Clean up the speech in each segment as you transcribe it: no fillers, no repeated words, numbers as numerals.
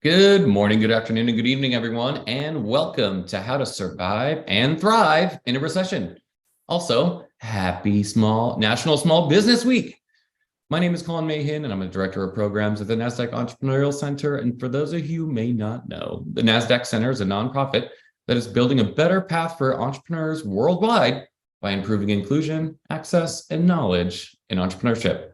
Good morning, good afternoon, and good evening, everyone, and welcome to How to Survive and Thrive in a Recession. Also, happy National Small Business Week. My name is Colin Mahan, and I'm a Director of Programs at the Nasdaq Entrepreneurial Center. And for those of you who may not know, the Nasdaq Center is a nonprofit that is building a better path for entrepreneurs worldwide by improving inclusion, access, and knowledge in entrepreneurship.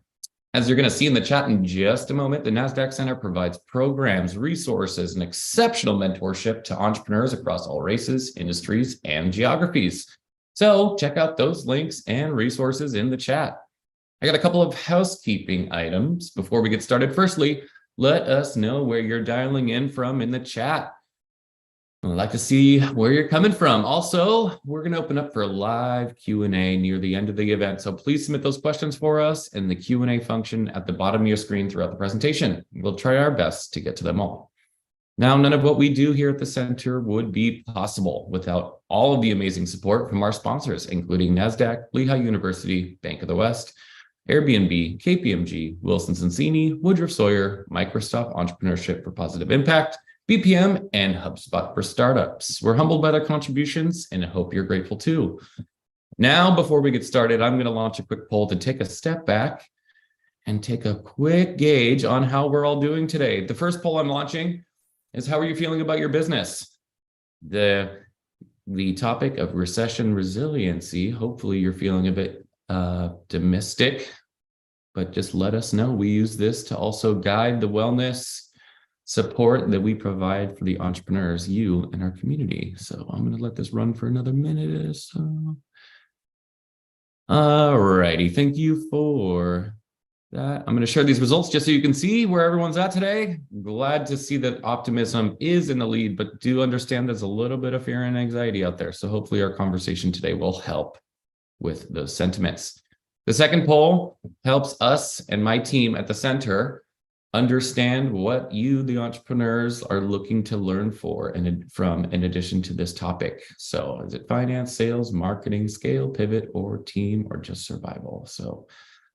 As you're going to see in the chat in just a moment, the Nasdaq Center provides programs, resources, and exceptional mentorship to entrepreneurs across all races, industries, and geographies. So check out those links and resources in the chat. I got a couple of housekeeping items before we get started. Firstly, let us know where you're dialing in from in the chat. I'd like to see where you're coming from. Also, we're going to open up for a live Q&A near the end of the event. So please submit those questions for us in the Q&A function at the bottom of your screen throughout the presentation. We'll try our best to get to them all. Now, none of what we do here at the center would be possible without all of the amazing support from our sponsors, including Nasdaq, Lehigh University, Bank of the West, Airbnb, KPMG, Wilson Sonsini, Woodruff Sawyer, Microsoft Entrepreneurship for Positive Impact, BPM, and HubSpot for Startups. We're humbled by their contributions and I hope you're grateful too. Now, before we get started, I'm going to launch a quick poll to take a step back and take a quick gauge on how we're all doing today. The first poll I'm launching is, how are you feeling about your business? The topic of recession resiliency. Hopefully you're feeling a bit optimistic, but just let us know. We use this to also guide the wellness support that we provide for the entrepreneurs, you and our community. So I'm going to let this run for another minute or so. All righty, thank you for that. I'm going to share these results just so you can see where everyone's at today. Glad to see that optimism is in the lead, but do understand there's a little bit of fear and anxiety out there. So hopefully our conversation today will help with those sentiments. The second poll helps us and my team at the center understand what you, the entrepreneurs, are looking to learn from in addition to this topic. So is it finance, sales, marketing, scale, pivot, or team, or just survival? So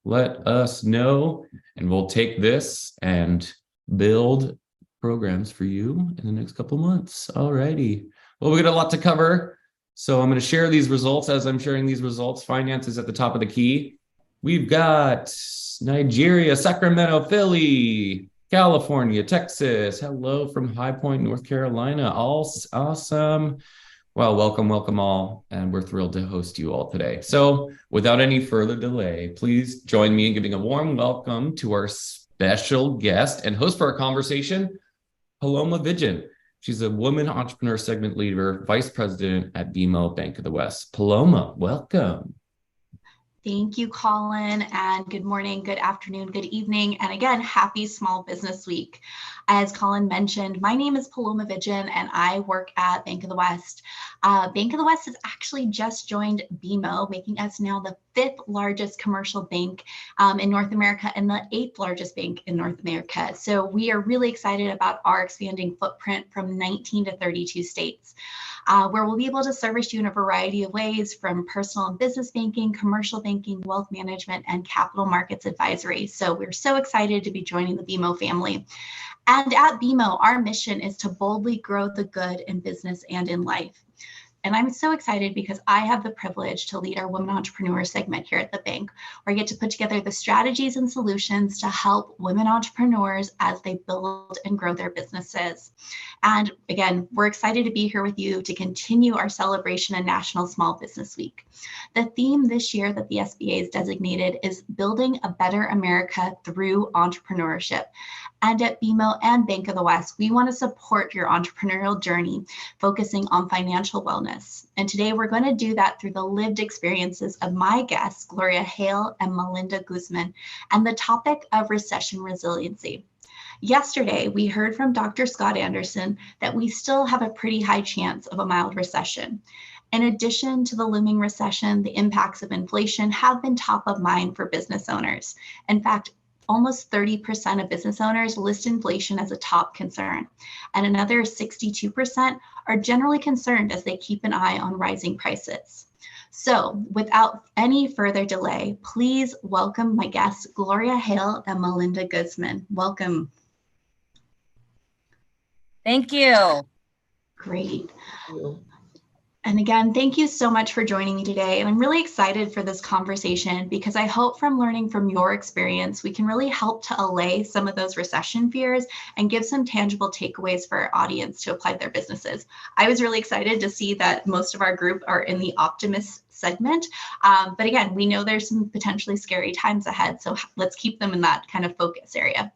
let us know, and we'll take this and build programs for you in the next couple months. All righty. Well, we got a lot to cover. So I'm going to share these results. As I'm sharing these results, finance is at the top of the key. We've got Nigeria, Sacramento, Philly, California, Texas. Hello from High Point, North Carolina. All awesome. Well, welcome all. And we're thrilled to host you all today. So without any further delay, please join me in giving a warm welcome to our special guest and host for our conversation, Paloma Vidgen. She's a woman entrepreneur segment leader, vice president at BMO Bank of the West. Paloma, welcome. Thank you, Colin, and good morning, good afternoon, good evening, and again, happy Small Business Week. As Colin mentioned, my name is Paloma Vidgen, and I work at Bank of the West. Bank of the West has actually just joined BMO, making us now the 5th largest commercial bank in North America and the 8th largest bank in North America. So we are really excited about our expanding footprint from 19 to 32 states. Where we'll be able to service you in a variety of ways, from personal and business banking, commercial banking, wealth management, and capital markets advisory. So we're so excited to be joining the BMO family. And at BMO, our mission is to boldly grow the good in business and in life. And I'm so excited because I have the privilege to lead our Women Entrepreneur segment here at the bank, where I get to put together the strategies and solutions to help women entrepreneurs as they build and grow their businesses. And again, we're excited to be here with you to continue our celebration of National Small Business Week. The theme this year that the SBA has designated is Building a Better America Through Entrepreneurship. And at BMO and Bank of the West, we want to support your entrepreneurial journey, focusing on financial wellness. And today we're going to do that through the lived experiences of my guests, Gloria, Hale, and Melinda Guzman, and the topic of recession resiliency. Yesterday, we heard from Dr. Scott Anderson that we still have a pretty high chance of a mild recession. In addition to the looming recession, the impacts of inflation have been top of mind for business owners. In fact, almost 30% of business owners list inflation as a top concern, and another 62% are generally concerned as they keep an eye on rising prices. So without any further delay, please welcome my guests, Gloria Hale and Melinda Guzman. Welcome. Thank you. Great. Thank you. And again, thank you so much for joining me today. And I'm really excited for this conversation because I hope from learning from your experience, we can really help to allay some of those recession fears and give some tangible takeaways for our audience to apply to their businesses. I was really excited to see that most of our group are in the optimist segment. But again, we know there's some potentially scary times ahead. So let's keep them in that kind of focus area.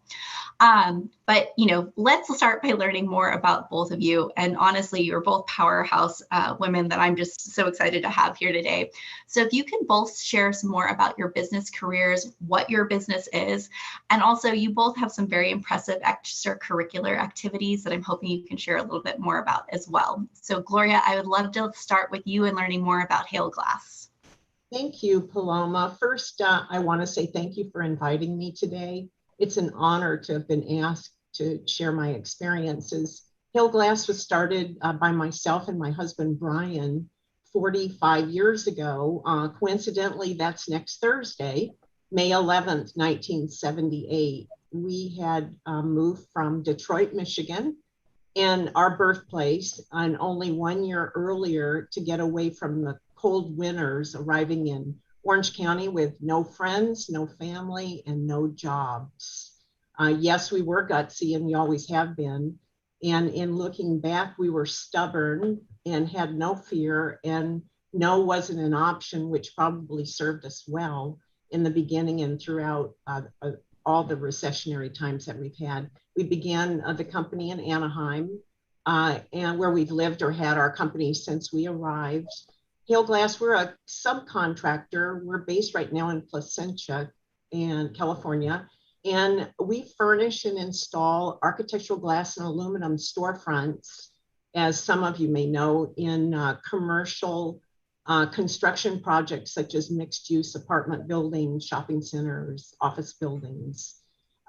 But, let's start by learning more about both of you. And honestly, you're both powerhouse women that I'm just so excited to have here today. So if you can both share some more about your business careers, what your business is, and also you both have some very impressive extracurricular activities that I'm hoping you can share a little bit more about as well. So Gloria, I would love to start with you and learning more about Hale Glass. Thank you, Paloma. First, I want to say thank you for inviting me today. It's an honor to have been asked to share my experiences. Hale Glass was started by myself and my husband, Brian, 45 years ago. Coincidentally, that's next Thursday, May 11th, 1978. We had moved from Detroit, Michigan, and our birthplace, and only 1 year earlier to get away from the cold winters, arriving in Orange County with no friends, no family, and no jobs. Yes, we were gutsy, and we always have been. And in looking back, we were stubborn and had no fear, and no wasn't an option, which probably served us well in the beginning and throughout all the recessionary times that we've had. We began the company in Anaheim, and where we've lived or had our company since we arrived. Hale Glass, we're a subcontractor. We're based right now in Placentia in California, and we furnish and install architectural glass and aluminum storefronts, as some of you may know, in commercial construction projects such as mixed-use apartment buildings, shopping centers, office buildings.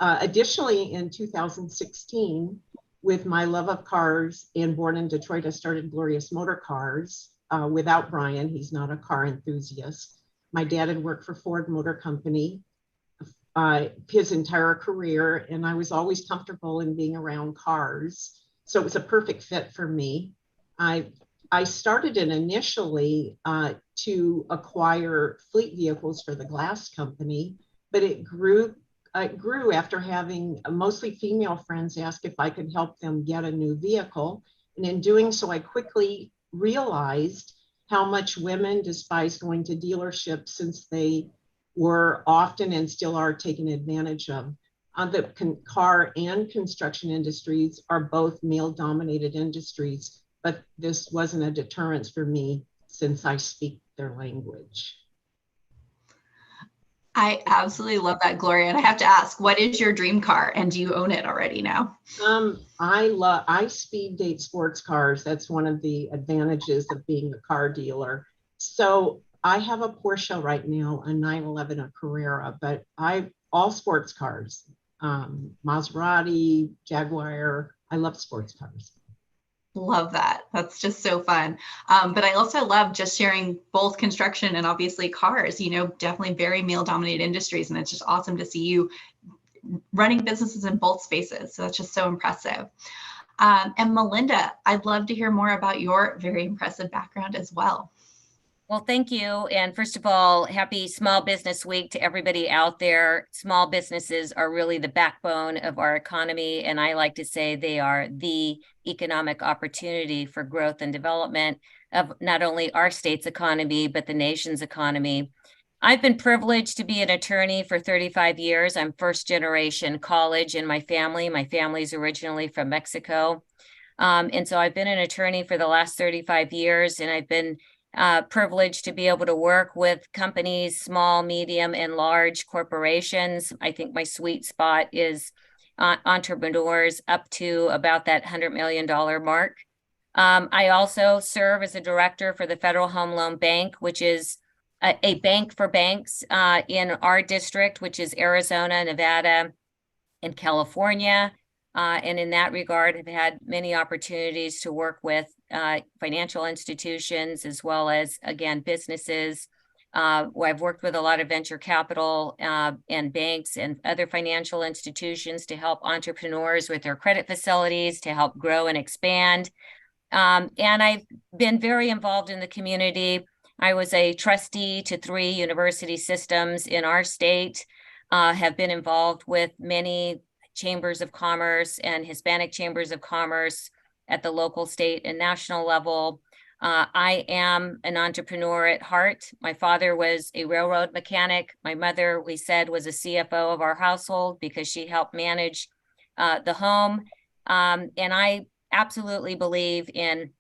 Additionally, in 2016, with my love of cars and born in Detroit, I started Glorious Motor Cars. Without Brian, he's not a car enthusiast. My dad had worked for Ford Motor Company his entire career, and I was always comfortable in being around cars. So it was a perfect fit for me. I started it initially to acquire fleet vehicles for the glass company, but it grew after having mostly female friends ask if I could help them get a new vehicle. And in doing so, I quickly realized how much women despise going to dealerships, since they were often and still are taken advantage of. The car and construction industries are both male-dominated industries, but this wasn't a deterrence for me since I speak their language. I absolutely love that, Gloria. And I have to ask, what is your dream car, and do you own it already now? I speed date sports cars. That's one of the advantages of being a car dealer. So I have a Porsche right now, a 911, a Carrera, but all sports cars, Maserati, Jaguar. I love sports cars. Love that. That's just so fun. But I also love just sharing both construction and obviously cars, definitely very male dominated industries. And it's just awesome to see you running businesses in both spaces. So that's just so impressive. And Melinda, I'd love to hear more about your very impressive background as well. Well, thank you. And first of all, happy Small Business Week to everybody out there. Small businesses are really the backbone of our economy. And I like to say they are the economic opportunity for growth and development of not only our state's economy, but the nation's economy. I've been privileged to be an attorney for 35 years. I'm first generation college in my family. My family's originally from Mexico. And so I've been an attorney for the last 35 years, and I've been privileged to be able to work with companies, small, medium, and large corporations. I think my sweet spot is entrepreneurs up to about that $100 million mark. I also serve as a director for the Federal Home Loan Bank, which is a bank for banks in our district, which is Arizona, Nevada, and California. And in that regard, have had many opportunities to work with financial institutions, as well as, again, businesses I've worked with a lot of venture capital and banks and other financial institutions to help entrepreneurs with their credit facilities, to help grow and expand. And I've been very involved in the community. I was a trustee to 3 university systems in our state, have been involved with many chambers of commerce and Hispanic chambers of commerce at the local, state, and national level. I am an entrepreneur at heart. My father was a railroad mechanic. My mother, we said, was a CFO of our household because she helped manage the home. And I absolutely believe in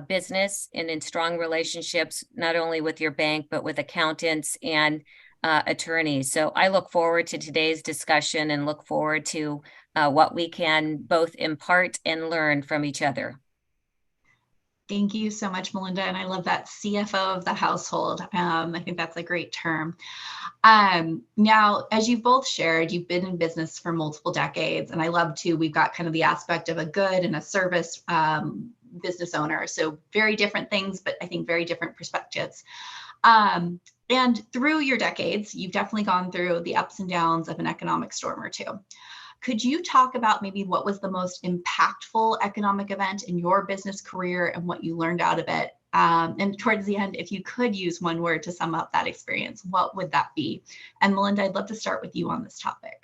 business and in strong relationships, not only with your bank, but with accountants and attorneys. So I look forward to today's discussion and look forward to what we can both impart and learn from each other. Thank you so much, Melinda. And I love that CFO of the household. I think that's a great term. Now, as you've both shared, you've been in business for multiple decades. And I love too, we've got kind of the aspect of a good and a service business owner. So very different things, but I think very different perspectives. And through your decades, you've definitely gone through the ups and downs of an economic storm or two. Could you talk about maybe what was the most impactful economic event in your business career and what you learned out of it? And towards the end, if you could use one word to sum up that experience, what would that be? And Melinda, I'd love to start with you on this topic.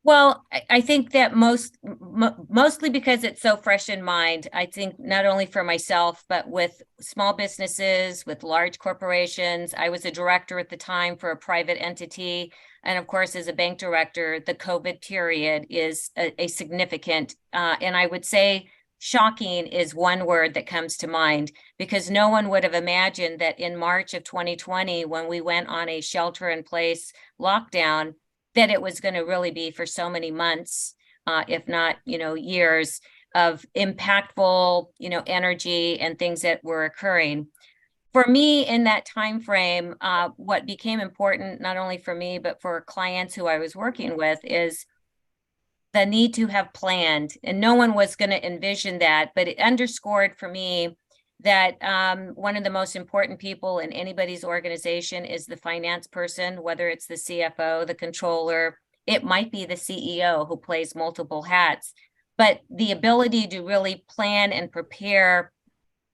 Well, I think that mostly because it's so fresh in mind, I think not only for myself, but with small businesses, with large corporations. I was a director at the time for a private entity. And of course, as a bank director, the COVID period is a significant, and I would say shocking is one word that comes to mind, because no one would have imagined that in March of 2020, when we went on a shelter-in-place lockdown, that it was going to really be for so many months, if not, years of impactful, energy and things that were occurring. For me, in that time frame, what became important, not only for me, but for clients who I was working with, is the need to have planned. And no one was going to envision that, but it underscored for me that one of the most important people in anybody's organization is the finance person, whether it's the CFO, the controller, it might be the CEO who plays multiple hats. But the ability to really plan and prepare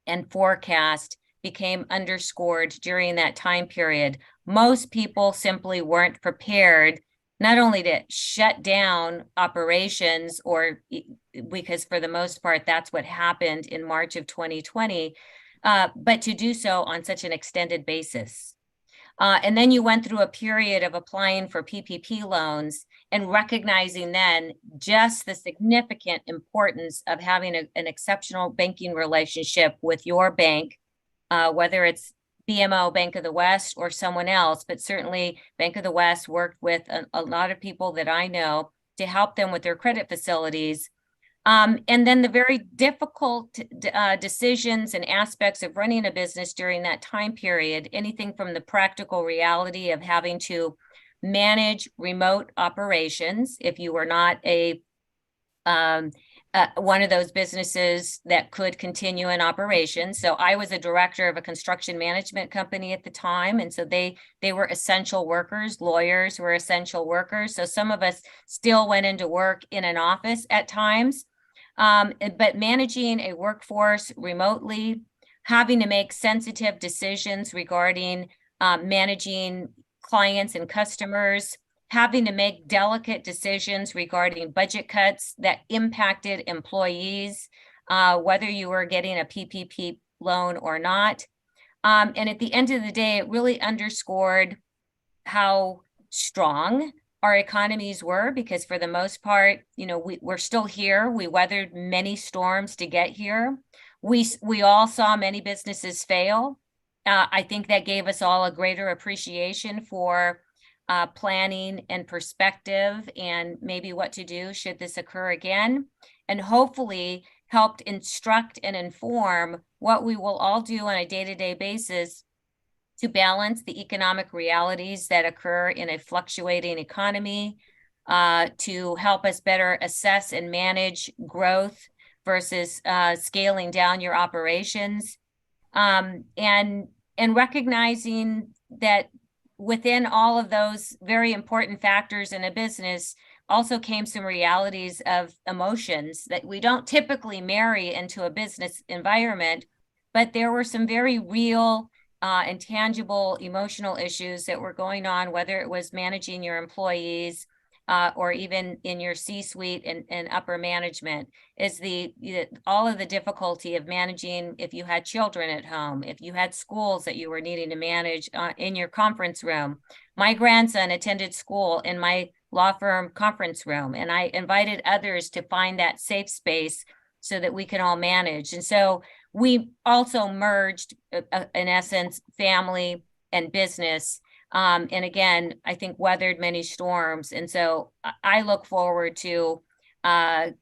and forecast became underscored during that time period. Most people simply weren't prepared, not only to shut down operations, or because for the most part, that's what happened in March of 2020, but to do so on such an extended basis. And then you went through a period of applying for PPP loans and recognizing then just the significant importance of having an exceptional banking relationship with your bank, whether it's BMO, Bank of the West, or someone else, but certainly Bank of the West worked with a lot of people that I know to help them with their credit facilities. And then the very difficult decisions and aspects of running a business during that time period, anything from the practical reality of having to manage remote operations if you were not one of those businesses that could continue in operation. So I was a director of a construction management company at the time. And so they were essential workers. Lawyers were essential workers. So some of us still went into work in an office at times. But managing a workforce remotely, having to make sensitive decisions regarding managing clients and customers, having to make delicate decisions regarding budget cuts that impacted employees, whether you were getting a PPP loan or not. And at the end of the day, it really underscored how strong our economies were, because for the most part, we're still here. We weathered many storms to get here. We all saw many businesses fail. I think that gave us all a greater appreciation for planning and perspective and maybe what to do should this occur again, and hopefully helped instruct and inform what we will all do on a day-to-day basis to balance the economic realities that occur in a fluctuating economy, to help us better assess and manage growth versus scaling down your operations, and recognizing that within all of those very important factors in a business also came some realities of emotions that we don't typically marry into a business environment, but there were some very real and tangible emotional issues that were going on, whether it was managing your employees or even in your C-suite and upper management, is all of the difficulty of managing if you had children at home, if you had schools that you were needing to manage in your conference room. My grandson attended school in my law firm conference room, and I invited others to find that safe space so that we can all manage. And so we also merged, in essence, family and business. And again, I think weathered many storms. And so I look forward to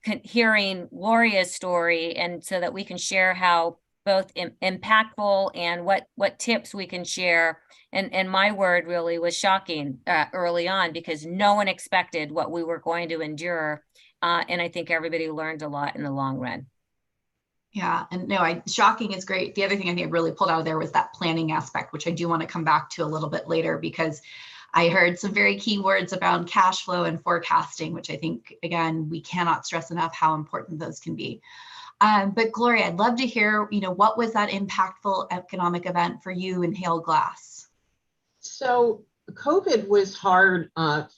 hearing Gloria's story, and so that we can share how both impactful and what tips we can share. And my word really was shocking early on, because no one expected what we were going to endure. And I think everybody learned a lot in the long run. Yeah, and no, shocking is great. The other thing I think I really pulled out of there was that planning aspect, which I do want to come back to a little bit later, because I heard some very key words about cash flow and forecasting, which I think, again, we cannot stress enough how important those can be. But Gloria, I'd love to hear, what was that impactful economic event for you in Hale Glass? So COVID was hard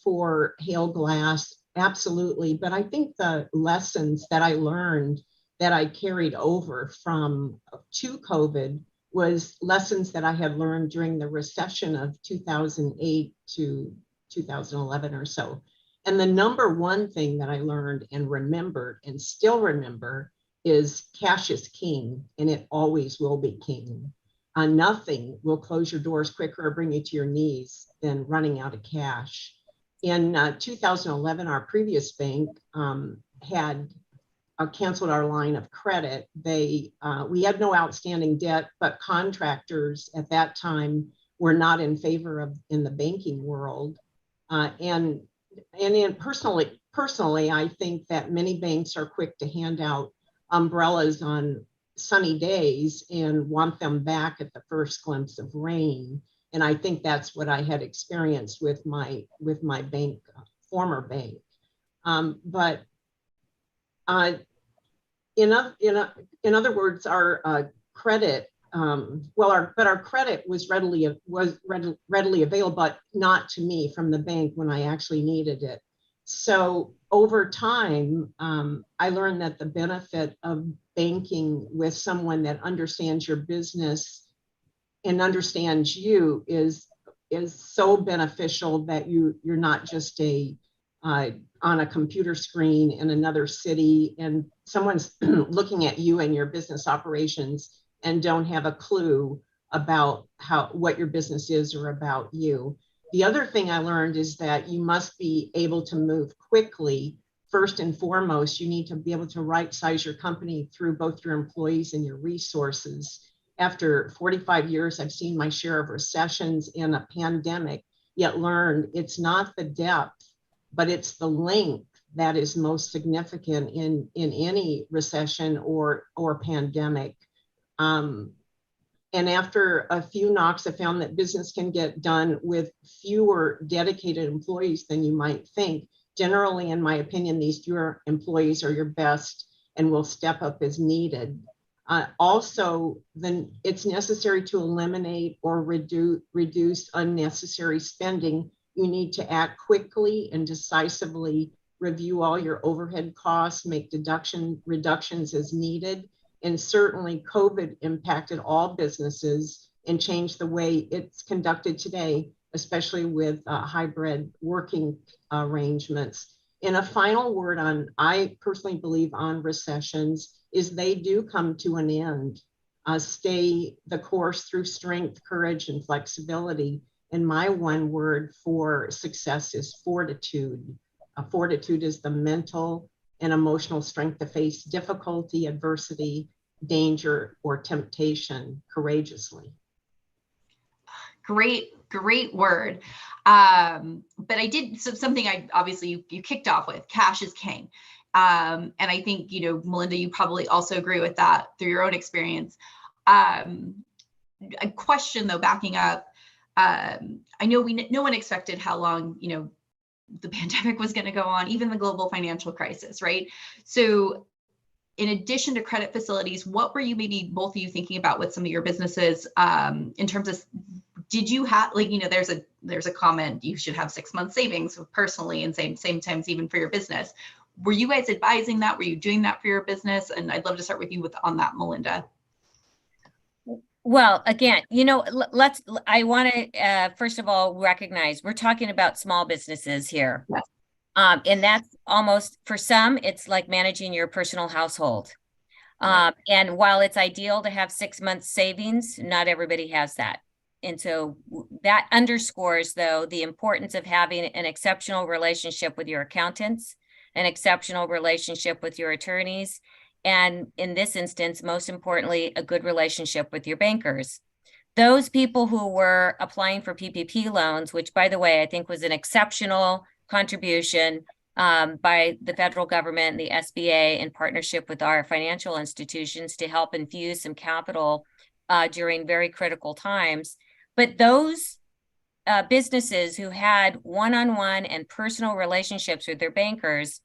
for Hale Glass, absolutely. But I think the lessons that I learned that I carried over to COVID was lessons that I had learned during the recession of 2008 to 2011 or so. And the number one thing that I learned and remembered and still remember is cash is king, and it always will be king. Nothing will close your doors quicker or bring you to your knees than running out of cash. In 2011, our previous bank had canceled our line of credit. We had no outstanding debt, but contractors at that time were not in favor of in the banking world. And personally, I think that many banks are quick to hand out umbrellas on sunny days and want them back at the first glimpse of rain. And I think that's what I had experienced with my bank, former bank. But in other words, our credit, our credit was readily available, but not to me from the bank when I actually needed it. So over time, I learned that the benefit of banking with someone that understands your business and understands you is so beneficial, that you're not just on a computer screen in another city and someone's looking at you and your business operations and don't have a clue about what your business is or about you. The other thing I learned is that you must be able to move quickly. First and foremost, you need to be able to right-size your company through both your employees and your resources. After 45 years, I've seen my share of recessions and a pandemic, yet learned it's not the depth, but it's the length that is most significant in any recession or pandemic. And after a few knocks, I found that business can get done with fewer dedicated employees than you might think. Generally, in my opinion, these fewer employees are your best and will step up as needed. Also, then it's necessary to eliminate or reduce unnecessary spending. You need to act quickly and decisively, review all your overhead costs, make reductions as needed. And certainly COVID impacted all businesses and changed the way it's conducted today, especially with hybrid working arrangements. And a final word I personally believe on recessions is they do come to an end. Stay the course through strength, courage, and flexibility. And my one word for success is fortitude. Fortitude is the mental and emotional strength to face difficulty, adversity, danger, or temptation courageously. Great word. But I did something obviously you kicked off with, cash is king. And I think, Melinda, you probably also agree with that through your own experience. A question though, backing up, I know no one expected how long, the pandemic was going to go on, even the global financial crisis, right? So in addition to credit facilities, what were you, maybe both of you, thinking about with some of your businesses in terms of, did you have, like, there's a comment, you should have 6 months savings personally, and same times even for your business. Were you guys advising that? Were you doing that for your business? And I'd love to start with you on that, Melinda. Well, again, I want to, first of all, recognize we're talking about small businesses here. Yes. And that's almost, for some, it's like managing your personal household. Right. And while it's ideal to have 6 months savings, not everybody has that. And so that underscores, though, the importance of having an exceptional relationship with your accountants, an exceptional relationship with your attorneys, and in this instance, most importantly, a good relationship with your bankers. Those people who were applying for PPP loans, which, by the way, I think was an exceptional contribution by the federal government and the SBA in partnership with our financial institutions to help infuse some capital during very critical times. But those businesses who had one-on-one and personal relationships with their bankers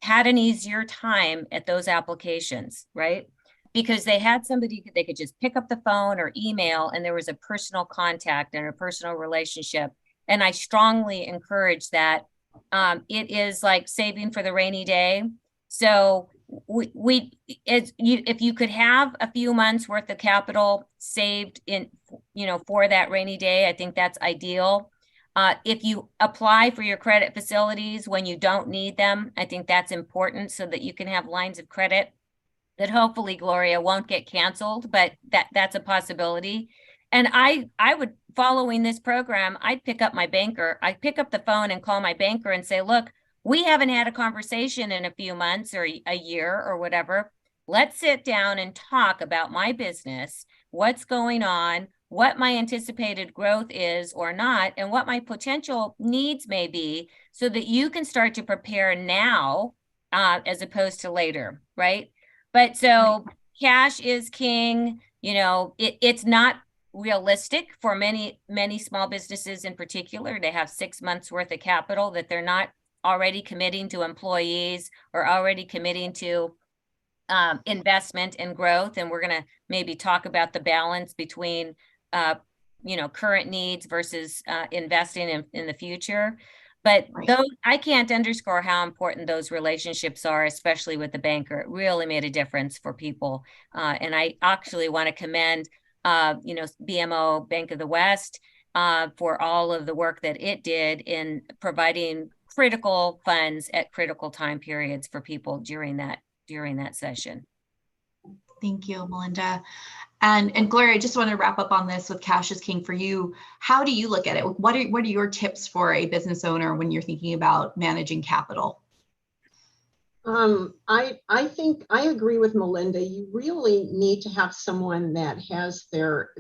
had an easier time at those applications, right? Because they had somebody they could just pick up the phone or email, and there was a personal contact and a personal relationship. And I strongly encourage that. It is like saving for the rainy day. So if you could have a few months worth of capital saved in, for that rainy day, I think that's ideal. If you apply for your credit facilities when you don't need them, I think that's important so that you can have lines of credit that hopefully, Gloria, won't get canceled, but that's a possibility. And I would, following this program, I'd pick up my banker. I'd pick up the phone and call my banker and say, look, we haven't had a conversation in a few months or a year or whatever. Let's sit down and talk about my business, what's going on, what my anticipated growth is or not, and what my potential needs may be, so that you can start to prepare now as opposed to later, right? But so cash is king. It's not realistic for many small businesses in particular to have 6 months worth of capital that they're not already committing to employees or already committing to investment and growth. And we're going to maybe talk about the balance between current needs versus investing in the future. But those, I can't underscore how important those relationships are, especially with the banker. It really made a difference for people. And I actually want to commend BMO Bank of the West for all of the work that it did in providing critical funds at critical time periods for people during that session. Thank you, Melinda. And Gloria, I just want to wrap up on this with cash is king for you. How do you look at it? What are your tips for a business owner when you're thinking about managing capital? I think I agree with Melinda. You really need to have someone that has their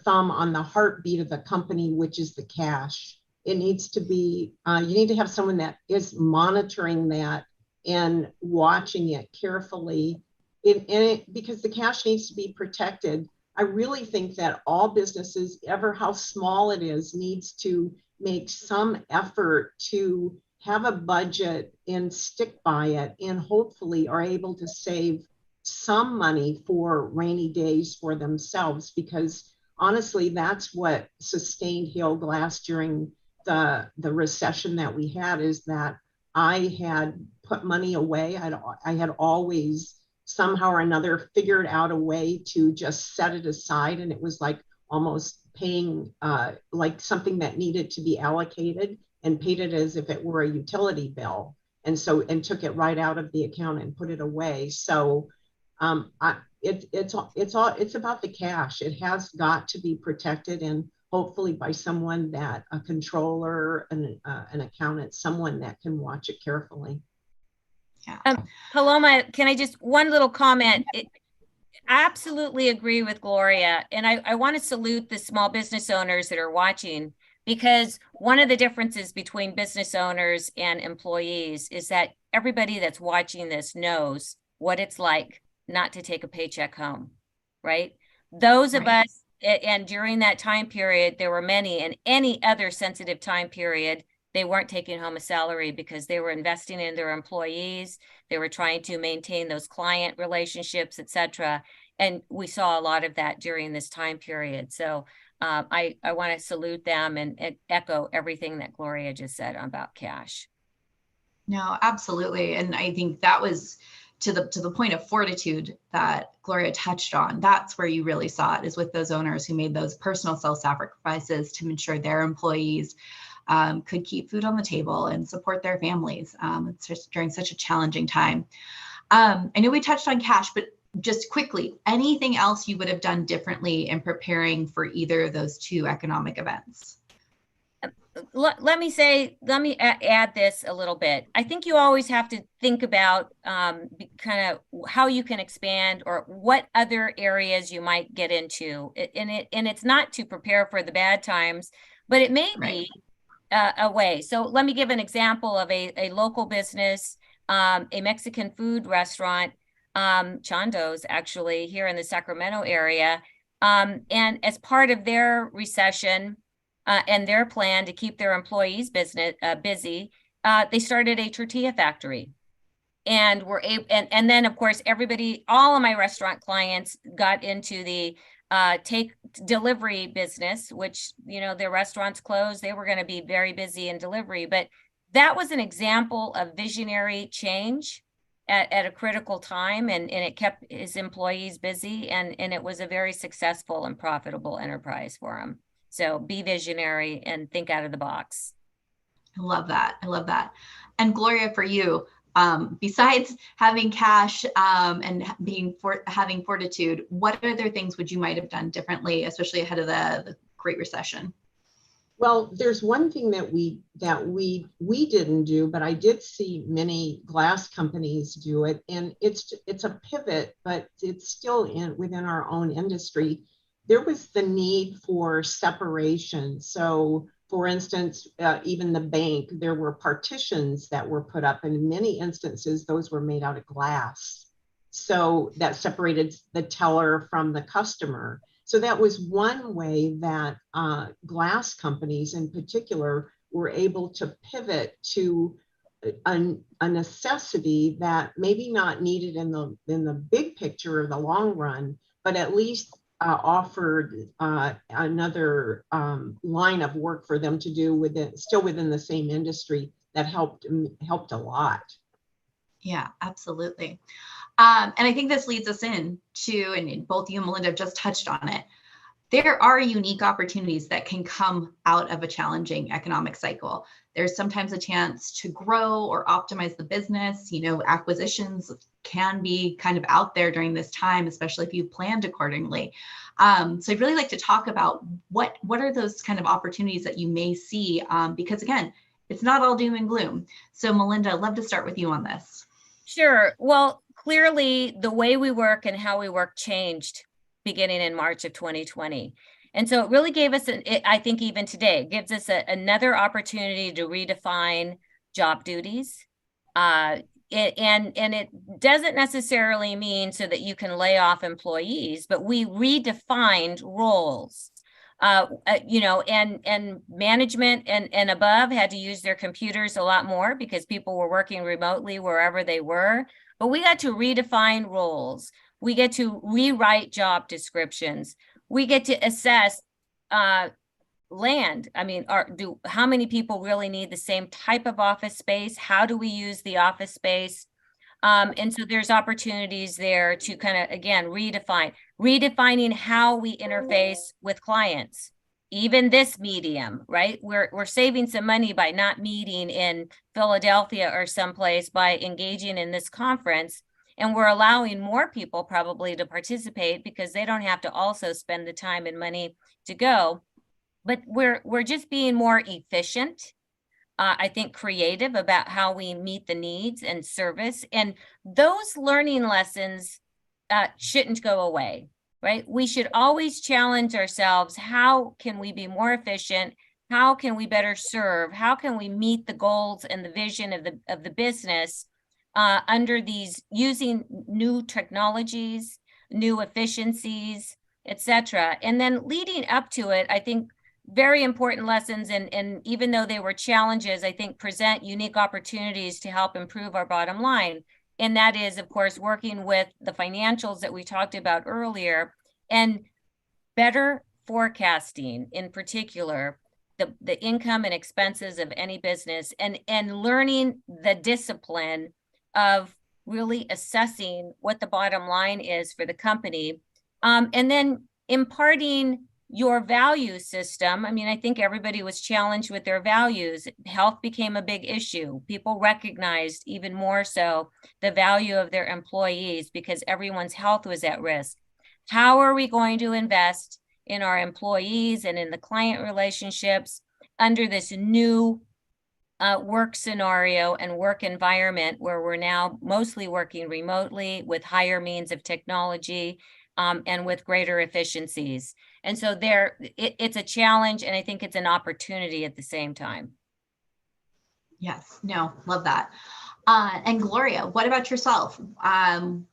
thumb on the heartbeat of the company, which is the cash. It needs to be, you need to have someone that is monitoring that and watching it carefully. Because the cash needs to be protected. I really think that all businesses, ever how small it is, needs to make some effort to have a budget and stick by it, and hopefully are able to save some money for rainy days for themselves, because honestly, that's what sustained Hale Glass during the recession that we had, is that I had put money away. I had always somehow or another figured out a way to just set it aside, and it was like almost paying like something that needed to be allocated, and paid it as if it were a utility bill, and took it right out of the account and put it away. So it's about the cash. It has got to be protected, and hopefully by someone, that a controller, an accountant, someone that can watch it carefully. Yeah. Paloma, can I just, one little comment? I absolutely agree with Gloria. And I want to salute the small business owners that are watching, because one of the differences between business owners and employees is that everybody that's watching this knows what it's like not to take a paycheck home, right? Those of us And during that time period, there were many, and any other sensitive time period, they weren't taking home a salary because they were investing in their employees. They were trying to maintain those client relationships, et cetera. And we saw a lot of that during this time period. So I want to salute them and echo everything that Gloria just said about cash. No, absolutely. And I think that was to the point of fortitude that Gloria touched on. That's where you really saw it, is with those owners who made those personal self-sacrifices to ensure their employees could keep food on the table and support their families. It's just during such a challenging time. I know we touched on cash, but just quickly, anything else you would have done differently in preparing for either of those two economic events? Let me add this a little bit. I think you always have to think about kind of how you can expand or what other areas you might get into. And it's not to prepare for the bad times, but it may be a way. So let me give an example of a local business, a Mexican food restaurant, Chando's actually here in the Sacramento area. And as part of their recession, and their plan to keep their employees busy, they started a tortilla factory, and were able. And then of course all of my restaurant clients got into the take delivery business, which their restaurants closed. They were going to be very busy in delivery, but that was an example of visionary change at a critical time, and it kept his employees busy, and it was a very successful and profitable enterprise for him. So be visionary and think out of the box. I love that. I love that. And Gloria, for you, besides having cash and having fortitude, what other things would you might have done differently, especially ahead of the Great Recession? Well, there's one thing that we didn't do, but I did see many glass companies do it, and it's a pivot, but it's still within our own industry. There was the need for separation. So for instance, even the bank, there were partitions that were put up, and in many instances, those were made out of glass. So that separated the teller from the customer. So that was one way that glass companies in particular were able to pivot to a necessity that maybe not needed in the big picture or the long run, but at least offered another line of work for them to do still within the same industry that helped a lot. Yeah, absolutely. And I think this leads us into, and both you and Melinda have just touched on it, there are unique opportunities that can come out of a challenging economic cycle. There's sometimes a chance to grow or optimize the business. Acquisitions can be kind of out there during this time, especially if you've planned accordingly. So I'd really like to talk about what are those kind of opportunities that you may see, because again, it's not all doom and gloom. So Melinda, I'd love to start with you on this. Sure. Well, clearly the way we work and how we work changed beginning in March of 2020. And so it really gave us, I think even today, it gives us another opportunity to redefine job duties. And it doesn't necessarily mean so that you can lay off employees, but we redefined roles. And management and above had to use their computers a lot more because people were working remotely wherever they were. But we got to redefine roles. We get to rewrite job descriptions. We get to assess land. I mean, how many people really need the same type of office space? How do we use the office space? And so there's opportunities there to kind of, again, redefining how we interface with clients. Even this medium, right? We're saving some money by not meeting in Philadelphia or someplace by engaging in this conference. And we're allowing more people probably to participate because they don't have to also spend the time and money to go. But we're just being more efficient, I think creative about how we meet the needs and service. And those learning lessons shouldn't go away, right? We should always challenge ourselves. How can we be more efficient? How can we better serve? How can we meet the goals and the vision of the business under these, using new technologies, new efficiencies, etc. And then leading up to it, I think very important lessons, and even though they were challenges, I think present unique opportunities to help improve our bottom line. And that is, of course, working with the financials that we talked about earlier, and better forecasting, in particular, the income and expenses of any business, and learning the discipline of really assessing what the bottom line is for the company, and then imparting your value system. I mean, I think everybody was challenged with their values. Health became a big issue. People recognized even more so the value of their employees because everyone's health was at risk. How are we going to invest in our employees and in the client relationships under this new work scenario and work environment where we're now mostly working remotely with higher means of technology and with greater efficiencies? And so it's a challenge, and I think it's an opportunity at the same time. Yes, no, love that. And Gloria, what about yourself?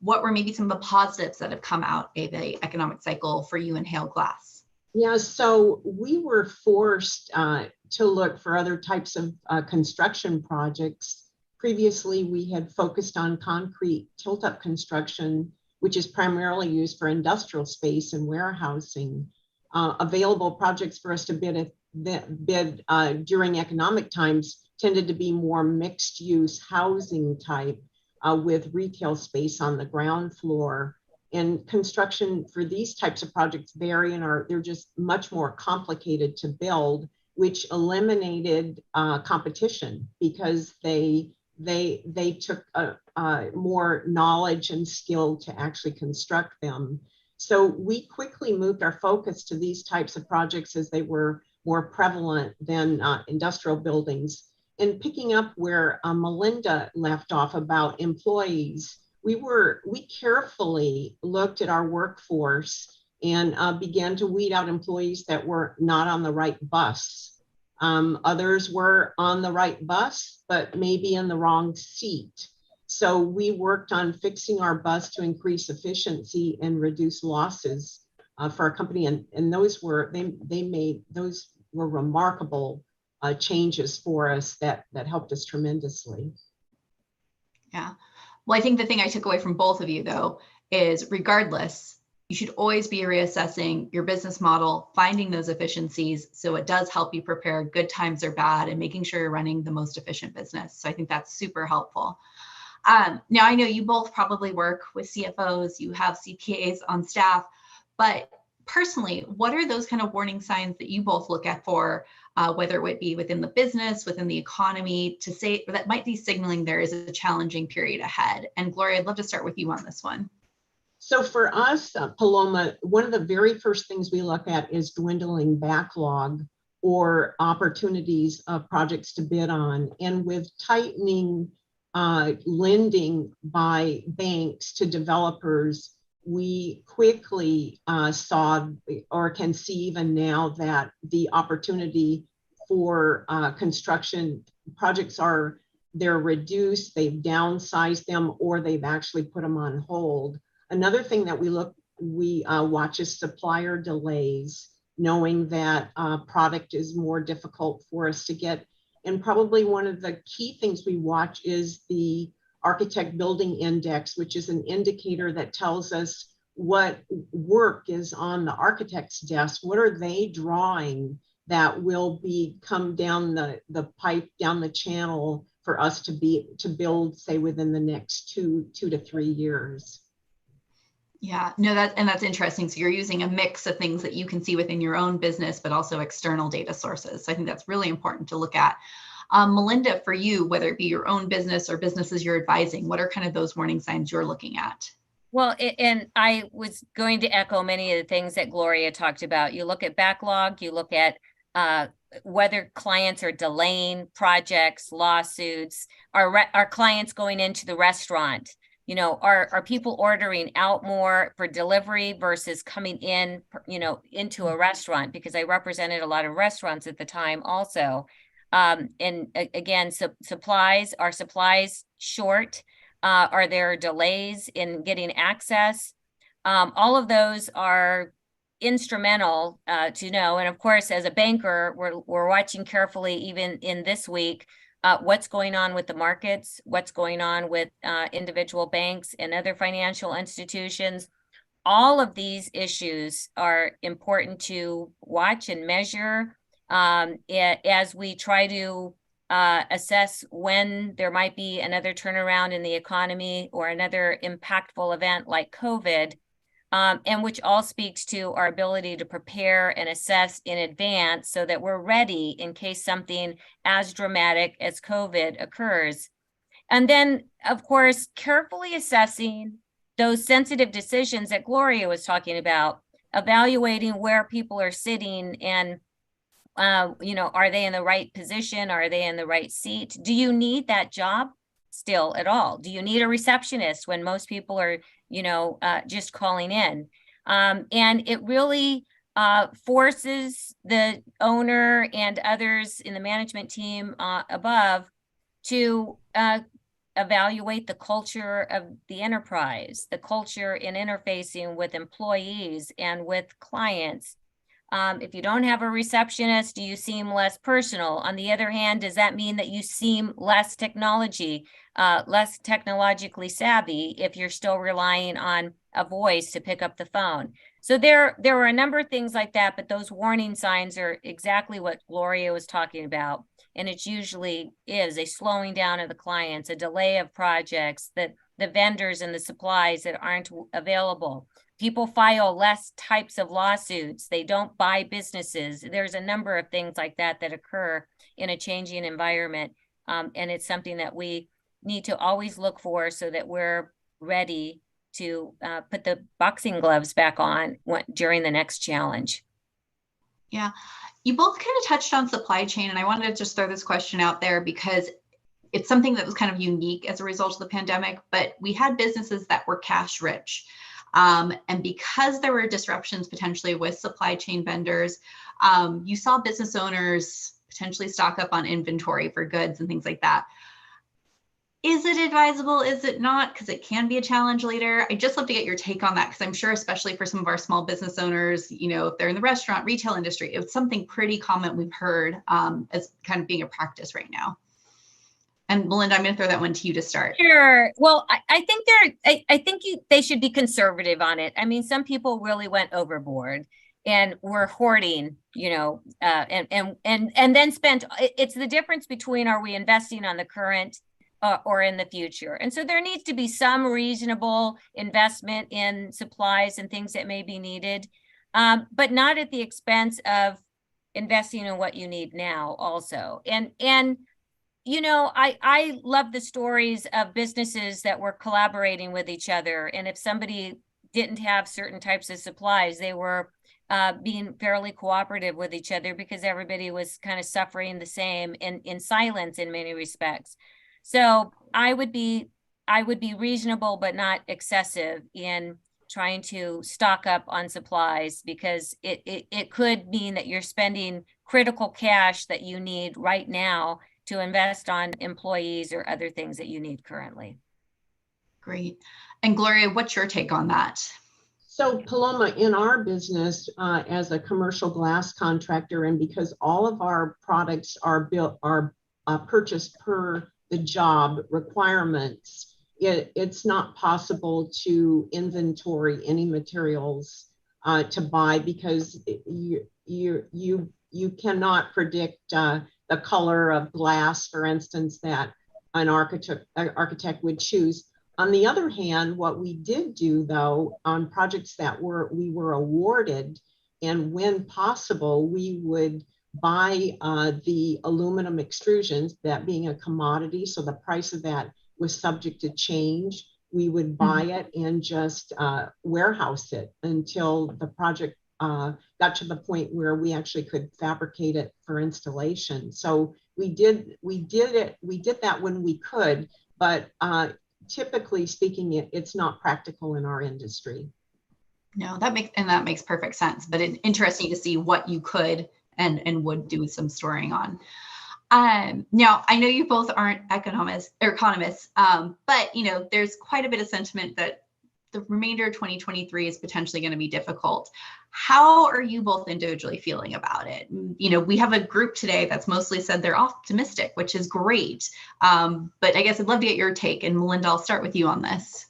What were maybe some of the positives that have come out of the economic cycle for you and Hale Glass? Yeah, so we were forced to look for other types of construction projects. Previously, we had focused on concrete tilt-up construction, which is primarily used for industrial space and warehousing. Available projects for us to bid during economic times tended to be more mixed use housing type with retail space on the ground floor. And construction for these types of projects vary and they're just much more complicated to build, which eliminated competition because they took more knowledge and skill to actually construct them. So we quickly moved our focus to these types of projects as they were more prevalent than industrial buildings. And picking up where Melinda left off about employees, we carefully looked at our workforce and began to weed out employees that were not on the right bus. Others were on the right bus, but maybe in the wrong seat. So we worked on fixing our bus to increase efficiency and reduce losses for our company. And those were remarkable changes for us that helped us tremendously. Yeah. Well, I think the thing I took away from both of you, though, is regardless, you should always be reassessing your business model, finding those efficiencies so it does help you prepare good times or bad, and making sure you're running the most efficient business. So I think that's super helpful. Now, I know you both probably work with CFOs, you have CPAs on staff, but personally, what are those kind of warning signs that you both look at for, whether it be within the business, within the economy, to say that might be signaling there is a challenging period ahead? And Gloria, I'd love to start with you on this one. So for us, Paloma, one of the very first things we look at is dwindling backlog or opportunities of projects to bid on. And with tightening lending by banks to developers, we quickly saw, or can see even now, that the opportunity for construction projects they're reduced, they've downsized them, or they've actually put them on hold. Another thing that we watch is supplier delays, knowing that product is more difficult for us to get. And probably one of the key things we watch is the Architect Building Index, which is an indicator that tells us what work is on the architect's desk. What are they drawing that will come down the pipe, down the channel for us to build, say, within the next two to 3 years. Yeah, no, that's interesting. So you're using a mix of things that you can see within your own business, but also external data sources. So I think that's really important to look at. Melinda, for you, whether it be your own business or businesses you're advising, what are kind of those warning signs you're looking at? Well, and I was going to echo many of the things that Gloria talked about. You look at backlog, you look at whether clients are delaying projects, lawsuits, are clients going into the restaurant? You know, are people ordering out more for delivery versus coming in, into a restaurant? Because I represented a lot of restaurants at the time also. And again, are supplies short? Are there delays in getting access? All of those are instrumental to know. And of course, as a banker, we're watching carefully, even in this week, what's going on with the markets, what's going on with individual banks and other financial institutions. All of these issues are important to watch and measure as we try to assess when there might be another turnaround in the economy or another impactful event like COVID, and which all speaks to our ability to prepare and assess in advance so that we're ready in case something as dramatic as COVID occurs. And then, of course, carefully assessing those sensitive decisions that Gloria was talking about, evaluating where people are sitting and are they in the right position? Are they in the right seat? Do you need that job still at all? Do you need a receptionist when most people are, just calling in? And it really forces the owner and others in the management team above to evaluate the culture of the enterprise, the culture in interfacing with employees and with clients. If you don't have a receptionist, do you seem less personal? On the other hand, does that mean that you seem less technologically savvy if you're still relying on a voice to pick up the phone? So there are a number of things like that, but those warning signs are exactly what Gloria was talking about. And it usually is a slowing down of the clients, a delay of projects, that the vendors and the supplies that aren't available. People file less types of lawsuits. They don't buy businesses. There's a number of things like that that occur in a changing environment. And it's something that we need to always look for so that we're ready to put the boxing gloves back on during the next challenge. Yeah, you both kind of touched on supply chain, and I wanted to just throw this question out there because it's something that was kind of unique as a result of the pandemic, but we had businesses that were cash rich. And because there were disruptions potentially with supply chain vendors, you saw business owners potentially stock up on inventory for goods and things like that. Is it advisable? Is it not? Because it can be a challenge later. I'd just love to get your take on that, because I'm sure, especially for some of our small business owners, if they're in the restaurant, retail industry, it's something pretty common we've heard as kind of being a practice right now. And Melinda, I'm going to throw that one to you to start. Sure. Well, I think they should be conservative on it. I mean, some people really went overboard and were hoarding, and then spent. It's the difference between, are we investing on the current or in the future? And so there needs to be some reasonable investment in supplies and things that may be needed, but not at the expense of investing in what you need now also. And I love the stories of businesses that were collaborating with each other. And if somebody didn't have certain types of supplies, they were being fairly cooperative with each other because everybody was kind of suffering the same in silence in many respects. So I would be reasonable, but not excessive in trying to stock up on supplies, because it could mean that you're spending critical cash that you need right now to invest on employees or other things that you need currently. Great. And Gloria, what's your take on that? So Paloma, in our business as a commercial glass contractor, and because all of our products are purchased per the job requirements, it's not possible to inventory any materials to buy, because you cannot predict the color of glass, for instance, that an architect would choose. On the other hand, what we did do, though, on projects that we were awarded, and when possible, we would buy the aluminum extrusions, that being a commodity, so the price of that was subject to change. We would buy it and just warehouse it until the project got to the point where we actually could fabricate it for installation. So we did that when we could, but typically speaking, it's not practical in our industry. No, that makes perfect sense. But it's interesting to see what you could and would do some storing on. Now, I know you both aren't economists, but there's quite a bit of sentiment that the remainder of 2023 is potentially going to be difficult. How are you both individually feeling about it? You know, we have a group today that's mostly said they're optimistic, which is great. But I guess I'd love to get your take. And Melinda, I'll start with you on this.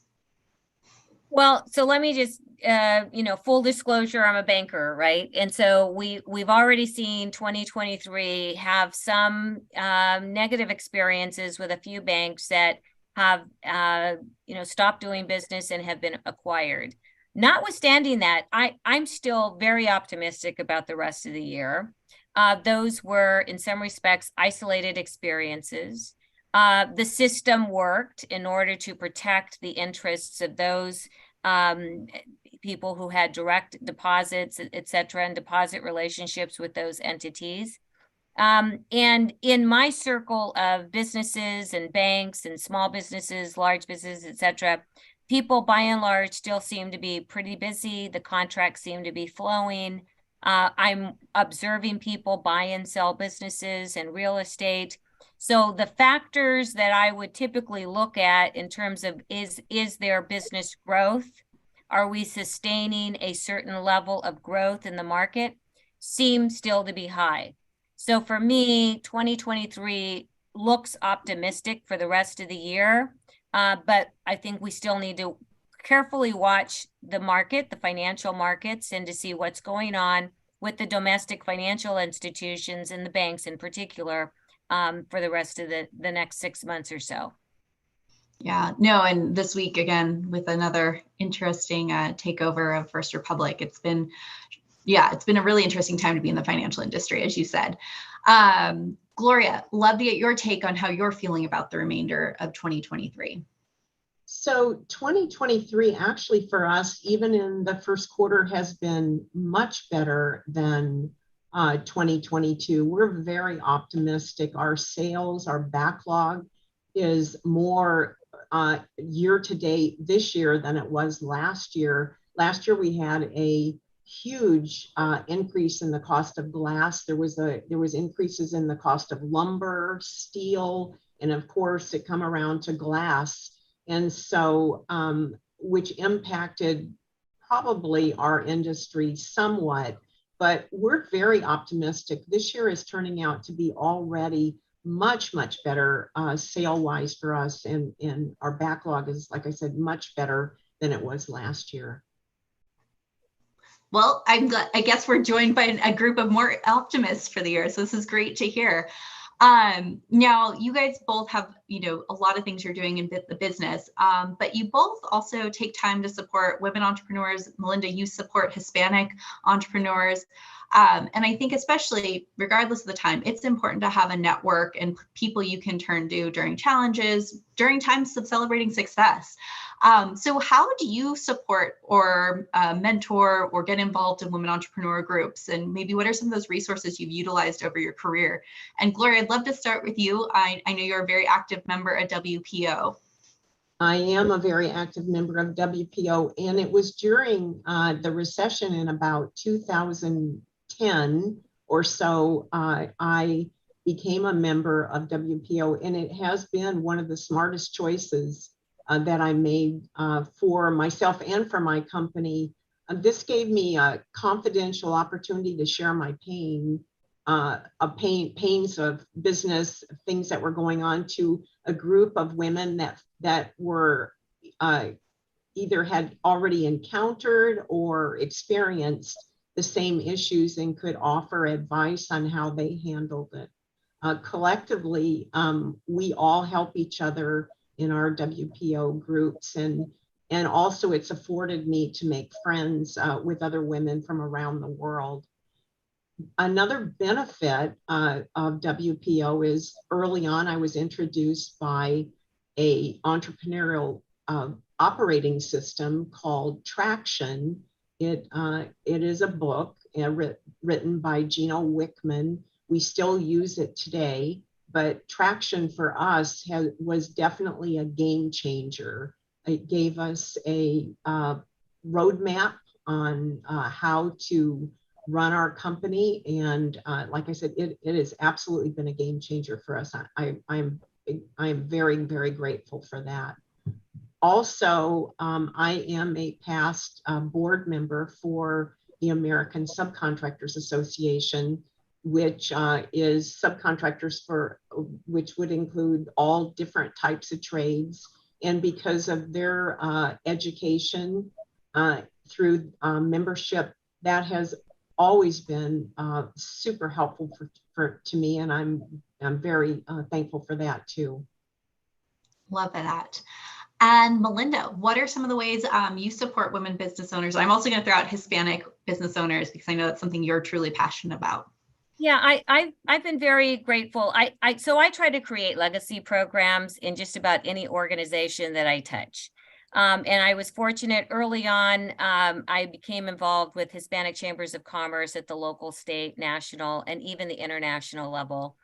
Well, so let me just, full disclosure, I'm a banker, right? And so we've already seen 2023 have some negative experiences with a few banks that have, stopped doing business and have been acquired. Notwithstanding that, I'm still very optimistic about the rest of the year. Those were, in some respects, isolated experiences. The system worked in order to protect the interests of those people who had direct deposits, et cetera, and deposit relationships with those entities. And in my circle of businesses and banks and small businesses, large businesses, et cetera, people by and large still seem to be pretty busy. The contracts seem to be flowing. I'm observing people buy and sell businesses and real estate. So the factors that I would typically look at in terms of is there business growth? Are we sustaining a certain level of growth in the market? Seem still to be high. So for me, 2023 looks optimistic for the rest of the year, but I think we still need to carefully watch the market, the financial markets, and to see what's going on with the domestic financial institutions and the banks in particular for the rest of the next 6 months or so. Yeah, no, and this week again with another interesting takeover of First Republic. It's been a really interesting time to be in the financial industry, as you said. Gloria, love to get your take on how you're feeling about the remainder of 2023. So 2023 actually for us, even in the first quarter, has been much better than 2022. We're very optimistic. Our sales, our backlog is more year to date this year than it was last year. Last year we had a huge increase in the cost of glass. There was increases in the cost of lumber, steel, and of course it come around to glass. And so, which impacted probably our industry somewhat, but we're very optimistic. This year is turning out to be already much better sale-wise for us, and our backlog is, like I said, much better than it was last year. Well, I'm glad. I guess we're joined by a group of more optimists for the year, so this is great to hear. Now, you guys both have, a lot of things you're doing in the business, but you both also take time to support women entrepreneurs. Melinda, you support Hispanic entrepreneurs. And I think especially regardless of the time, it's important to have a network and people you can turn to during challenges, during times of celebrating success. So how do you support or mentor or get involved in women entrepreneur groups? And maybe what are some of those resources you've utilized over your career? And Gloria, I'd love to start with you. I know you're a very active member at WPO. I am a very active member of WPO, and it was during the recession in about 2010 or so, I became a member of WPO, and it has been one of the smartest choices that I made for myself and for my company. This gave me a confidential opportunity to share my pains of business, things that were going on, to a group of women that were either had already encountered or experienced the same issues and could offer advice on how they handled it. Collectively, we all help each other in our WPO groups, and also it's afforded me to make friends with other women from around the world. Another benefit of WPO is early on I was introduced by an entrepreneurial operating system called Traction. It is a book written by Gino Wickman. We still use it today, but Traction for us was definitely a game changer. It gave us a roadmap on how to run our company, and like I said, it has absolutely been a game changer for us. I am very, very grateful for that. Also, I am a past board member for the American Subcontractors Association, which is subcontractors which would include all different types of trades. And because of their education through membership, that has always been super helpful to me, and I'm very thankful for that too. Love that. And Melinda, what are some of the ways you support women business owners? I'm also going to throw out Hispanic business owners because I know that's something you're truly passionate about. Yeah, I've been very grateful. So I try to create legacy programs in just about any organization that I touch. And I was fortunate early on, I became involved with Hispanic Chambers of Commerce at the local, state, national, and even the international level.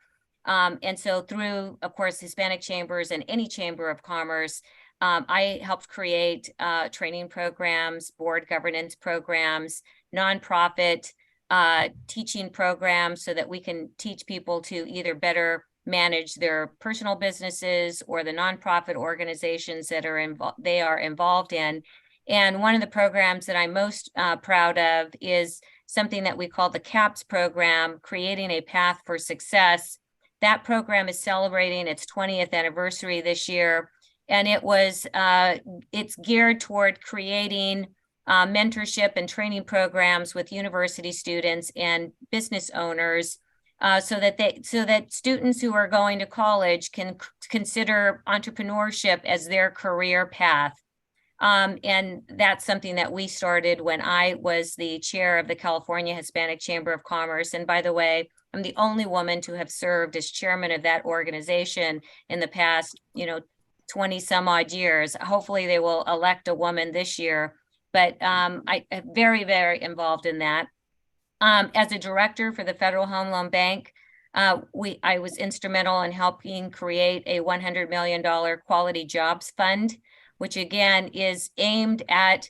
And so through, of course, Hispanic Chambers and any Chamber of Commerce, I helped create training programs, board governance programs, nonprofit teaching programs so that we can teach people to either better manage their personal businesses or the nonprofit organizations that they are involved in. And one of the programs that I'm most proud of is something that we call the CAPS program, Creating a Path for Success. That program is celebrating its 20th anniversary this year. And it's geared toward creating mentorship and training programs with university students and business owners so that students who are going to college can consider entrepreneurship as their career path. And that's something that we started when I was the chair of the California Hispanic Chamber of Commerce. And by the way, I'm the only woman to have served as chairman of that organization in the past, 20 some odd years. Hopefully they will elect a woman this year, but I'm very, very involved in that. As a director for the Federal Home Loan Bank, I was instrumental in helping create a $100 million quality jobs fund, which again is aimed at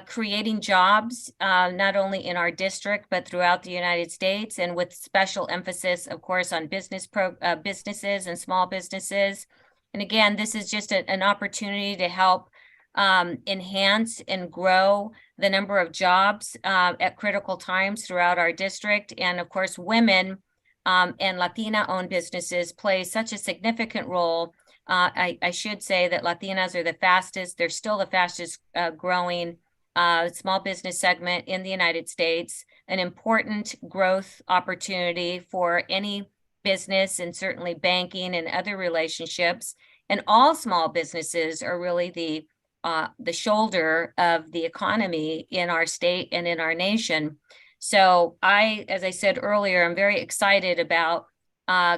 creating jobs, not only in our district, but throughout the United States, and with special emphasis, of course, on businesses and small businesses. And again, this is just an opportunity to help enhance and grow the number of jobs at critical times throughout our district. And of course, women and Latina-owned businesses play such a significant role. I should say that Latinas are they're still the fastest growing small business segment in the United States, an important growth opportunity for any business and certainly banking and other relationships. And all small businesses are really the shoulder of the economy in our state and in our nation. So as I said earlier, I'm very excited about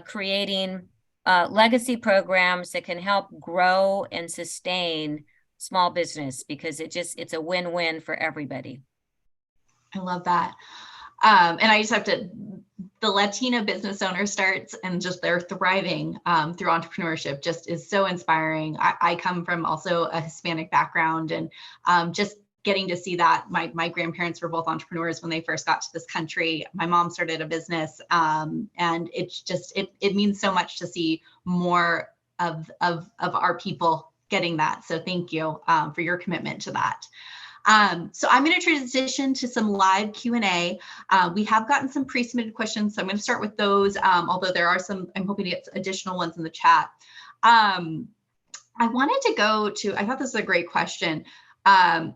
creating legacy programs that can help grow and sustain small business, because it's a win-win for everybody. I love that. And I just have the Latina business owner starts and just they're thriving through entrepreneurship just is so inspiring. I come from also a Hispanic background, and just getting to see that. My grandparents were both entrepreneurs when they first got to this country. My mom started a business, and it's just, it means so much to see more of our people getting that. So thank you for your commitment to that. So I'm going to transition to some live Q&A. We have gotten some pre-submitted questions, so I'm going to start with those, although there are some, I'm hoping to get additional ones in the chat. I wanted to go to, I thought this was a great question,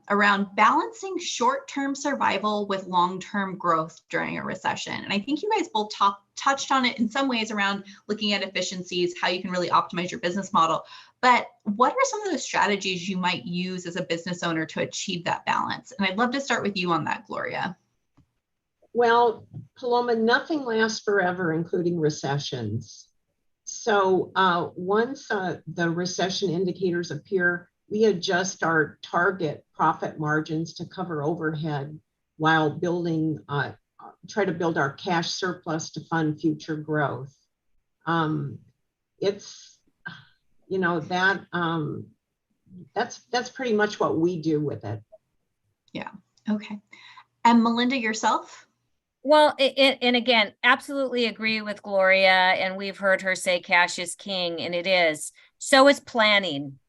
around balancing short-term survival with long-term growth during a recession. And I think you guys both touched on it in some ways around looking at efficiencies, how you can really optimize your business model. But what are some of the strategies you might use as a business owner to achieve that balance? And I'd love to start with you on that, Gloria. Well, Paloma, nothing lasts forever, including recessions. So once the recession indicators appear, we adjust our target profit margins to cover overhead while try to build our cash surplus to fund future growth. It's, that's pretty much what we do with it. Yeah. Okay. And Melinda, yourself? Well, and again, absolutely agree with Gloria. And we've heard her say cash is king, and it is. So is planning.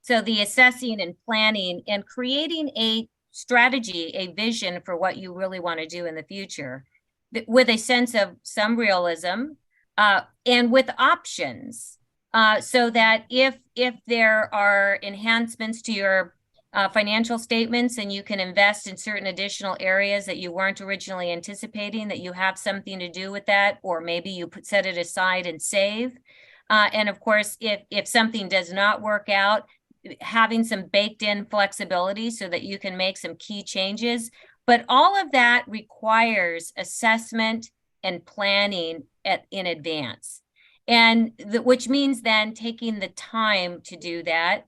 So the assessing and planning and creating a strategy, a vision for what you really want to do in the future, with a sense of some realism, and with options, so that if there are enhancements to your financial statements and you can invest in certain additional areas that you weren't originally anticipating, that you have something to do with that, or maybe you set it aside and save. And of course, if something does not work out, having some baked in flexibility so that you can make some key changes. But all of that requires assessment and planning in advance. And which means then taking the time to do that.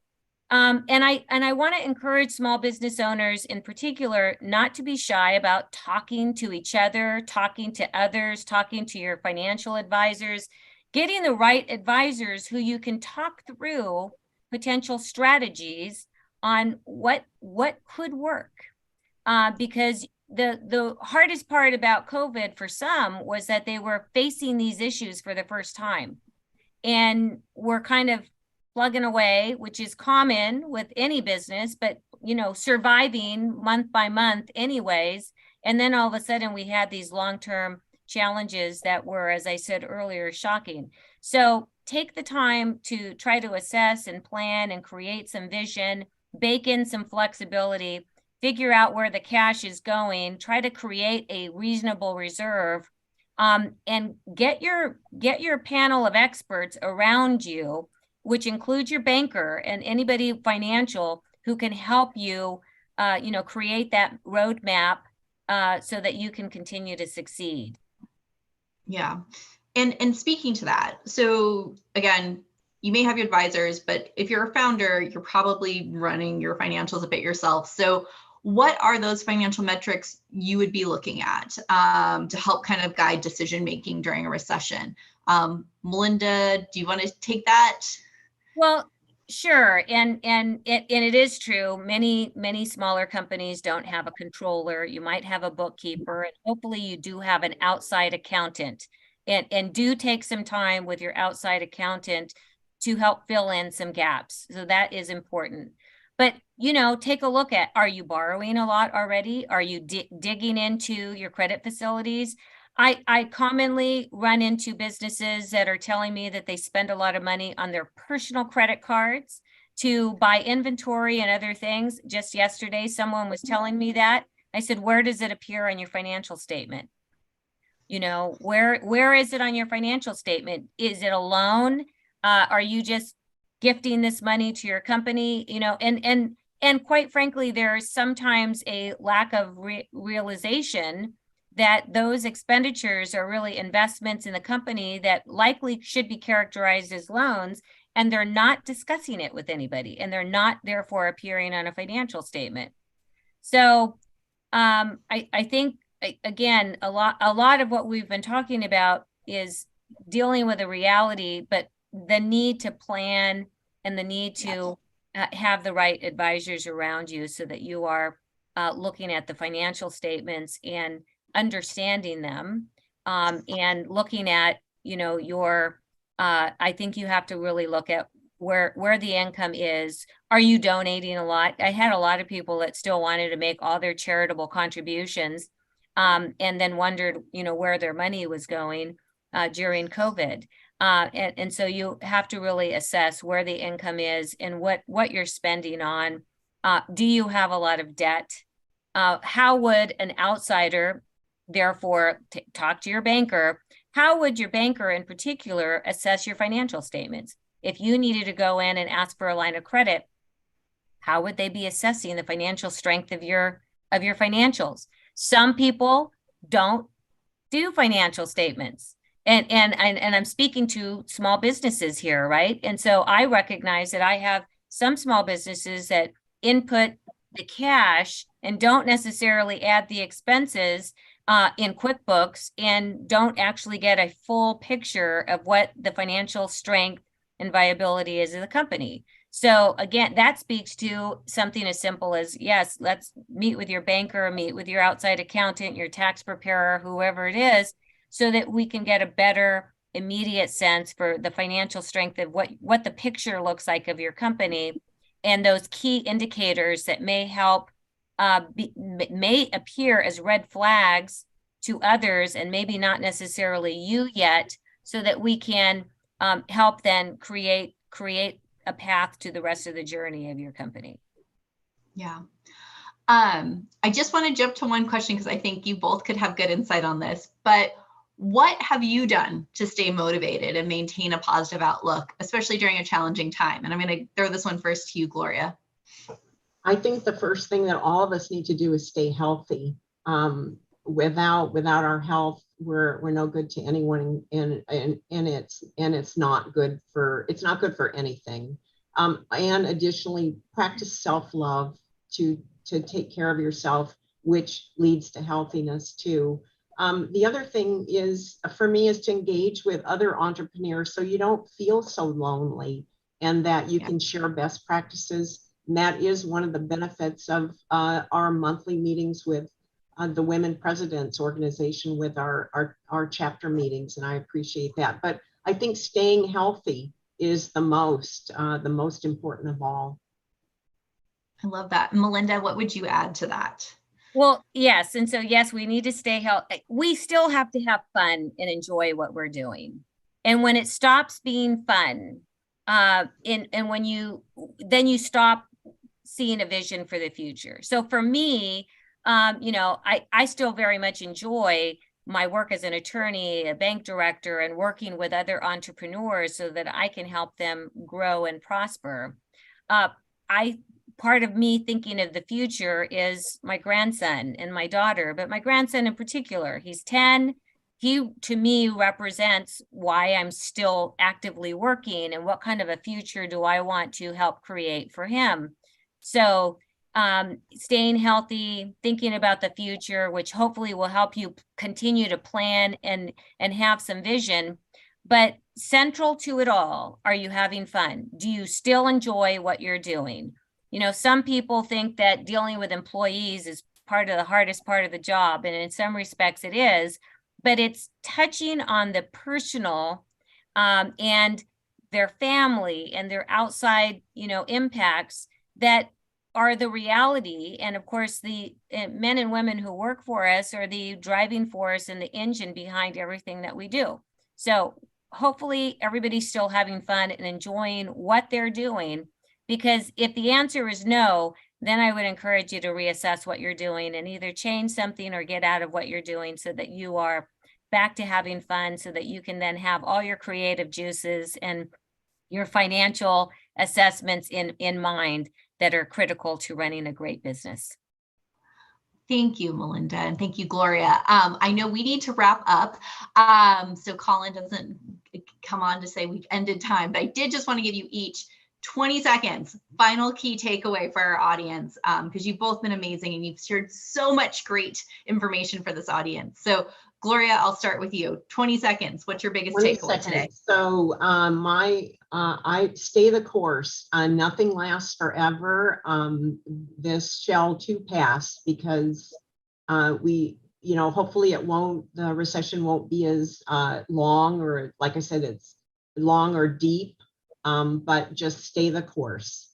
And I want to encourage small business owners in particular not to be shy about talking to each other, talking to others, talking to your financial advisors, getting the right advisors who you can talk through potential strategies on what could work. Because the hardest part about COVID for some was that they were facing these issues for the first time. And we're kind of plugging away, which is common with any business, but surviving month by month anyways. And then all of a sudden we had these long-term challenges that were, as I said earlier, shocking. So take the time to try to assess and plan and create some vision, bake in some flexibility, figure out where the cash is going, try to create a reasonable reserve, and get your panel of experts around you, which includes your banker and anybody financial who can help you, create that roadmap so that you can continue to succeed. Yeah. And speaking to that, so again, you may have your advisors, but if you're a founder, you're probably running your financials a bit yourself. So what are those financial metrics you would be looking at to help kind of guide decision-making during a recession? Melinda, do you want to take that? Well, sure. And it is true. Many smaller companies don't have a controller. You might have a bookkeeper, and hopefully you do have an outside accountant. And do take some time with your outside accountant to help fill in some gaps. So that is important. But, take a look at, are you borrowing a lot already? Are you digging into your credit facilities? I commonly run into businesses that are telling me that they spend a lot of money on their personal credit cards to buy inventory and other things. Just yesterday, someone was telling me that. I said, where does it appear on your financial statement? Where is it on your financial statement? Is it a loan? Are you just gifting this money to your company? And quite frankly, there is sometimes a lack of realization that those expenditures are really investments in the company that likely should be characterized as loans, and they're not discussing it with anybody, and they're not therefore appearing on a financial statement. So I think, again, a lot of what we've been talking about is dealing with a reality, but the need to plan and the need to have the right advisors around you so that you are looking at the financial statements and understanding them, and looking at, your, I think you have to really look at where the income is. Are you donating a lot? I had a lot of people that still wanted to make all their charitable contributions, and then wondered, where their money was going during COVID. And so you have to really assess where the income is and what you're spending on. Do you have a lot of debt? How would an outsider, therefore, talk to your banker? How would your banker in particular assess your financial statements? If you needed to go in and ask for a line of credit, how would they be assessing the financial strength of your financials? Some people don't do financial statements. And I'm speaking to small businesses here, right? And so I recognize that I have some small businesses that input the cash and don't necessarily add the expenses in QuickBooks, and don't actually get a full picture of what the financial strength and viability is of the company. So again, that speaks to something as simple as, yes, let's meet with your banker, meet with your outside accountant, your tax preparer, whoever it is, so that we can get a better immediate sense for the financial strength of what the picture looks like of your company. and those key indicators that may help may appear as red flags to others and maybe not necessarily you yet, so that we can help then create a path to the rest of the journey of your company. Yeah. I just want to jump to one question because I think you both could have good insight on this, but what have you done to stay motivated and maintain a positive outlook, especially during a challenging time? And I'm going to throw this one first to you, Gloria. I think the first thing that all of us need to do is stay healthy. Without our health, we're no good to anyone, and it's not good for anything. And additionally, practice self-love to take care of yourself, which leads to healthiness too. The other thing is, for me, is to engage with other entrepreneurs so you don't feel so lonely, and that you can share best practices. And that is one of the benefits of our monthly meetings with the Women Presidents Organization, with our chapter meetings, and I appreciate that. But I think staying healthy is the most important of all. I love that. Melinda, what would you add to that? Well, yes. And so, yes, we need to stay healthy. We still have to have fun and enjoy what we're doing. And when it stops being fun, and when you stop seeing a vision for the future. So for me, I still very much enjoy my work as an attorney, a bank director, and working with other entrepreneurs so that I can help them grow and prosper. Part of me thinking of the future is my grandson and my daughter, but my grandson in particular, he's 10. He, to me, represents why I'm still actively working and what kind of a future do I want to help create for him. So staying healthy, thinking about the future, which hopefully will help you continue to plan and have some vision. But central to it all, are you having fun? Do you still enjoy what you're doing? Some people think that dealing with employees is part of the hardest part of the job, and in some respects it is, but it's touching on the personal and their family and their outside, impacts that are the reality. And of course, the men and women who work for us are the driving force and the engine behind everything that we do. So hopefully everybody's still having fun and enjoying what they're doing. Because if the answer is no, then I would encourage you to reassess what you're doing and either change something or get out of what you're doing so that you are back to having fun, so that you can then have all your creative juices and your financial assessments in mind that are critical to running a great business. Thank you, Melinda, and thank you, Gloria. I know we need to wrap up, so Colin doesn't come on to say we've ended time, but I did just want to give you each 20 seconds, final key takeaway for our audience, because you've both been amazing and you've shared so much great information for this audience. So Gloria, I'll start with you. 20 seconds. What's your biggest takeaway today? So I stay the course. Nothing lasts forever. This shall too pass, because hopefully the recession won't be as long, or like I said, it's long or deep. But just stay the course.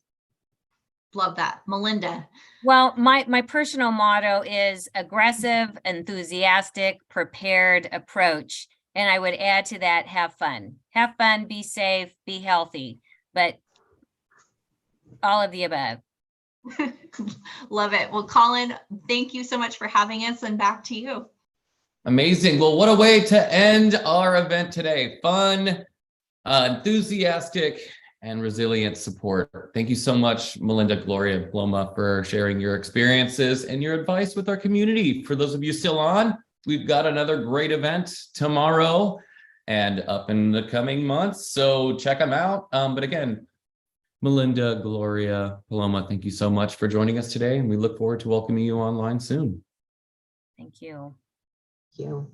Love that. Melinda. Well, my personal motto is aggressive, enthusiastic, prepared approach. And I would add to that, have fun. Have fun, be safe, be healthy, but all of the above. Love it. Well, Colin, thank you so much for having us, and back to you. Amazing. Well, what a way to end our event today. Fun, enthusiastic, and resilient support. Thank you so much, Melinda, Gloria, and Paloma, for sharing your experiences and your advice with our community. For those of you still on, we've got another great event tomorrow and up in the coming months, so check them out. But again, Melinda, Gloria, Paloma, thank you so much for joining us today, and we look forward to welcoming you online soon. Thank you. Thank you.